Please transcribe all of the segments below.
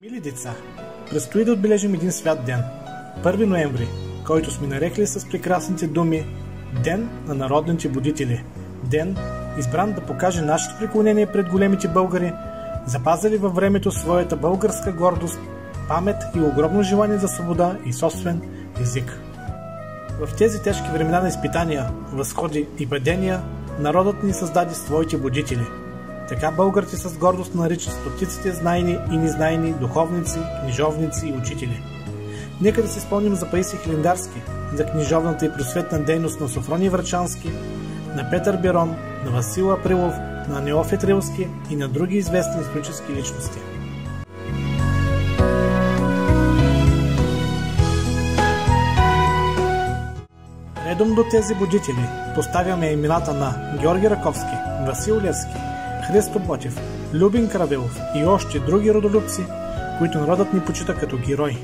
Мили деца, предстои да отбележим един свят ден – 1 ноември, който сме нарекли с прекрасните думи Ден на народните будители. Ден, избран да покаже нашето преклонение пред големите българи, запазили във времето своята българска гордост, памет и огромно желание за свобода и собствен език. В тези тежки времена на изпитания, възходи и падения, народът ни създаде своите будители. Така българите с гордост наричат стотиците знайни и незнайни духовници, книжовници и учители. Нека да си спомним за Паисий Хилендарски, за книжовната и просветна дейност на Софроний Врачански, на Петър Берон, на Васил Априлов, на Неофит Рилски и на други известни исторически личности. Редом до тези будители поставяме имената на Георги Раковски, Васил Левски, Христо Ботев, Любин Каравелов и още други родолюбци, които народът ни почита като герои.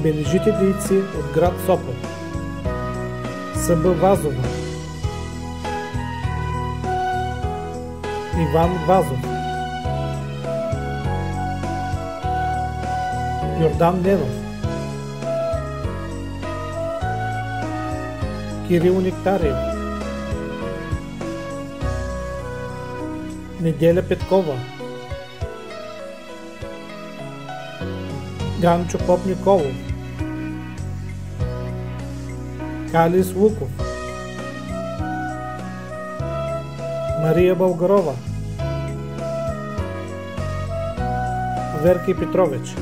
Бележите дейци от град Сопот, Събъ Вазова, Иван Вазов, Йордан Ненов, Кирил Нектариев, Неделя Петкова, Ганчо Поп Николов, Калис Луков, Мария Българова, Верки Петрович.